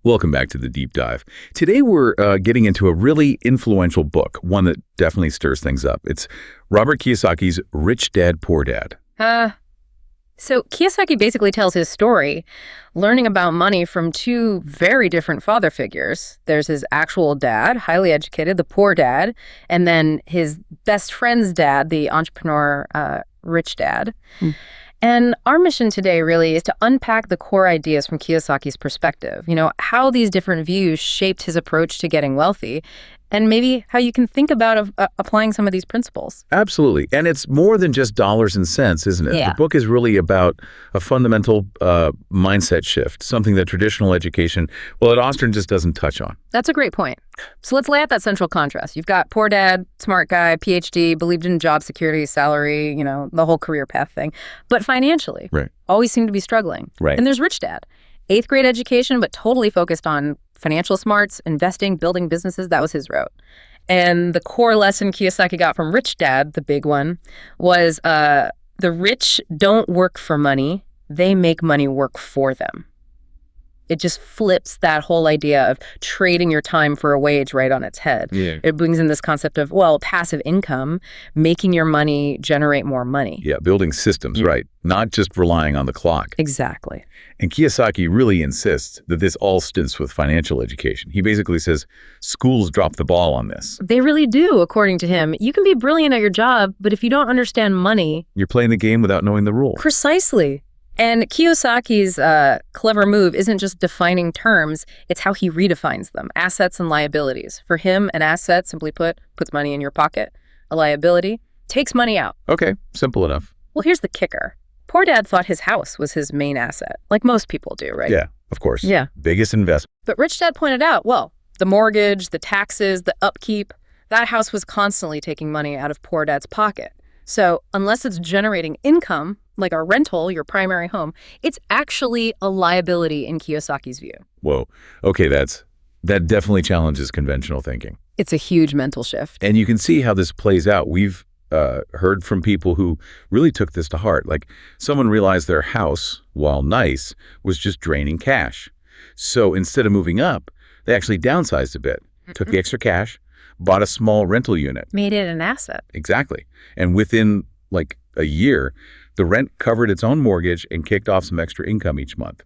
Welcome back to the Deep Dive. Today we're getting into a really influential book, one that definitely stirs things up. It's Robert Kiyosaki's Rich Dad, Poor Dad. So Kiyosaki basically tells his story, learning about money from two very different father figures. There's his actual dad, highly educated, the poor dad, and then his best friend's dad, the entrepreneur, rich dad. And our mission today really is to unpack the core ideas from Kiyosaki's perspective, how these different views shaped his approach to getting wealthy, and maybe how you can think about applying some of these principles. Absolutely. And it's more than just dollars and cents, isn't it? Yeah. The book is really about a fundamental mindset shift, something that traditional education, well, at Austin just doesn't touch on. That's a great point. So let's lay out that central contrast. You've got poor dad, smart guy, PhD, believed in job security, salary, the whole career path thing. But financially, Right. always seemed to be struggling. Right. And there's rich dad, 8th grade education, but totally focused on financial smarts, investing, building businesses. That was his route. And the core lesson Kiyosaki got from rich dad, the big one, was the rich don't work for money. They make money work for them. It just flips that whole idea of trading your time for a wage right on its head. Yeah. It brings in this concept of, passive income, making your money generate more money. Yeah, building systems, right. Not just relying on the clock. Exactly. And Kiyosaki really insists that this all stints with financial education. He basically says schools drop the ball on this. They really do, according to him. You can be brilliant at your job, but if you don't understand money... You're playing the game without knowing the rules. Precisely. And Kiyosaki's clever move isn't just defining terms, it's how he redefines them, assets and liabilities. For him, an asset, simply put, puts money in your pocket. A liability takes money out. Okay, simple enough. Well, here's the kicker. Poor dad thought his house was his main asset, like most people do, right? Yeah, of course. Yeah. Biggest investment. But rich dad pointed out, the mortgage, the taxes, the upkeep, that house was constantly taking money out of poor dad's pocket. So unless it's generating income, like a rental, your primary home, it's actually a liability in Kiyosaki's view. Whoa. Okay, that definitely challenges conventional thinking. It's a huge mental shift. And you can see how this plays out. We've heard from people who really took this to heart. Like someone realized their house, while nice, was just draining cash. So instead of moving up, they actually downsized a bit, took the extra cash, bought a small rental unit. Made it an asset. Exactly. And within like a year, the rent covered its own mortgage and kicked off some extra income each month,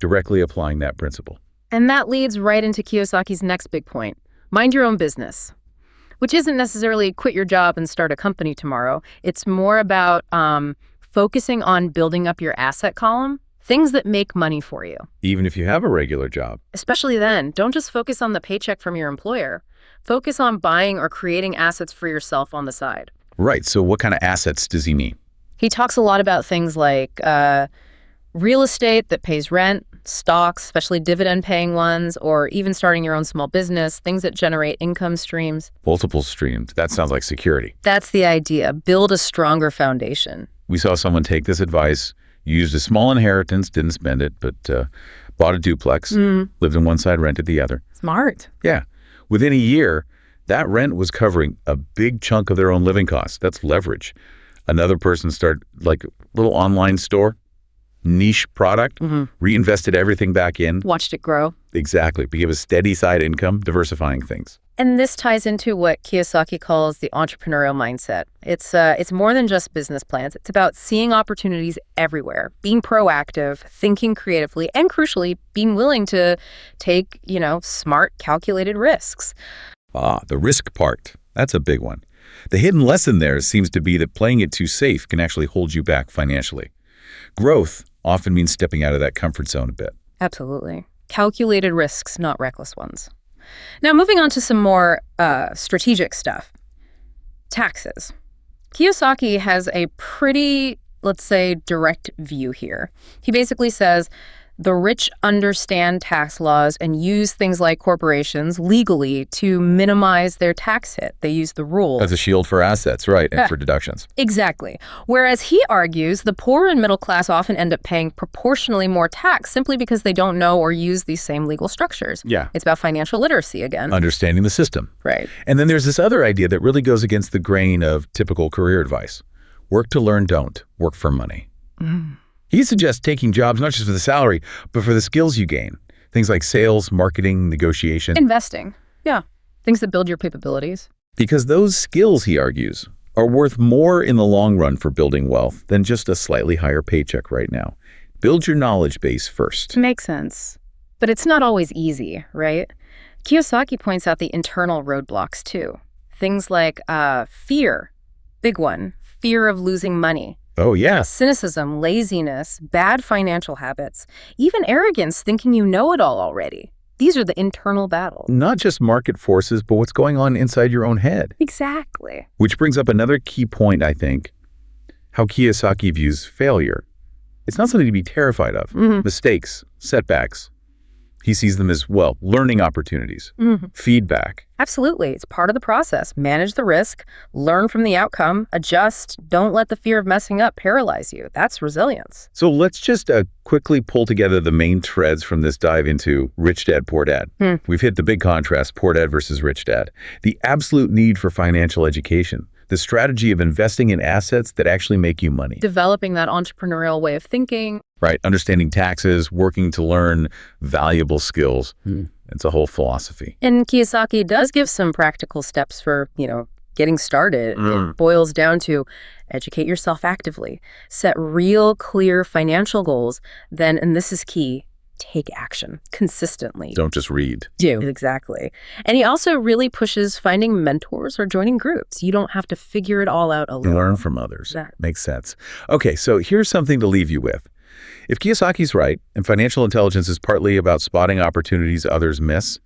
directly applying that principle. And that leads right into Kiyosaki's next big point, mind your own business, which isn't necessarily quit your job and start a company tomorrow. It's more about focusing on building up your asset column, things that make money for you. Even if you have a regular job. Especially then, don't just focus on the paycheck from your employer. Focus on buying or creating assets for yourself on the side. Right. So what kind of assets does he mean? He talks a lot about things like real estate that pays rent, stocks, especially dividend-paying ones, or even starting your own small business, things that generate income streams. Multiple streams. That sounds like security. That's the idea. Build a stronger foundation. We saw someone take this advice, used a small inheritance, didn't spend it, but bought a duplex, lived on one side, rented the other. Smart. Yeah. Within a year, that rent was covering a big chunk of their own living costs. That's leverage. Another person started like a little online store, niche product, reinvested everything back in. Watched it grow. Exactly. Give a steady side income, diversifying things. And this ties into what Kiyosaki calls the entrepreneurial mindset. It's more than just business plans. It's about seeing opportunities everywhere, being proactive, thinking creatively, and crucially, being willing to take, smart, calculated risks. The risk part. That's a big one. The hidden lesson there seems to be that playing it too safe can actually hold you back financially. Growth often means stepping out of that comfort zone a bit. Absolutely. Calculated risks, not reckless ones. Now, moving on to some more strategic stuff. Taxes. Kiyosaki has a pretty, let's say, direct view here. He basically says, the rich understand tax laws and use things like corporations legally to minimize their tax hit. They use the rules. As a shield for assets, right, and for deductions. Exactly. Whereas he argues the poor and middle class often end up paying proportionally more tax simply because they don't know or use these same legal structures. Yeah. It's about financial literacy again. Understanding the system. Right. And then there's this other idea that really goes against the grain of typical career advice. Work to learn, don't. Work for money. He suggests taking jobs not just for the salary, but for the skills you gain. Things like sales, marketing, negotiation. Investing. Yeah. Things that build your capabilities. Because those skills, he argues, are worth more in the long run for building wealth than just a slightly higher paycheck right now. Build your knowledge base first. Makes sense. But it's not always easy, right? Kiyosaki points out the internal roadblocks, too. Things like fear, big one, fear of losing money. Oh, yes. Cynicism, laziness, bad financial habits, even arrogance, thinking you know it all already. These are the internal battles. Not just market forces, but what's going on inside your own head. Exactly. Which brings up another key point, I think, how Kiyosaki views failure. It's not something to be terrified of. Mistakes, setbacks. He sees them as, well, learning opportunities, feedback. Absolutely. It's part of the process. Manage the risk, learn from the outcome, adjust. Don't let the fear of messing up paralyze you. That's resilience. So let's just quickly pull together the main threads from this dive into Rich Dad, Poor Dad. We've hit the big contrast, Poor Dad versus Rich Dad. The absolute need for financial education. The strategy of investing in assets that actually make you money. Developing that entrepreneurial way of thinking. Right, understanding taxes, working to learn valuable skills. It's a whole philosophy. And Kiyosaki does give some practical steps for, getting started. It boils down to educate yourself actively, set real, clear financial goals, then, and this is key, take action consistently. Don't just read. Do. Exactly. And he also really pushes finding mentors or joining groups. You don't have to figure it all out alone. Learn from others. Exactly. Makes sense. Okay, so here's something to leave you with. If Kiyosaki's right, and financial intelligence is partly about spotting opportunities others miss,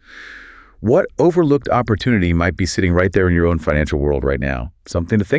what overlooked opportunity might be sitting right there in your own financial world right now? Something to think about.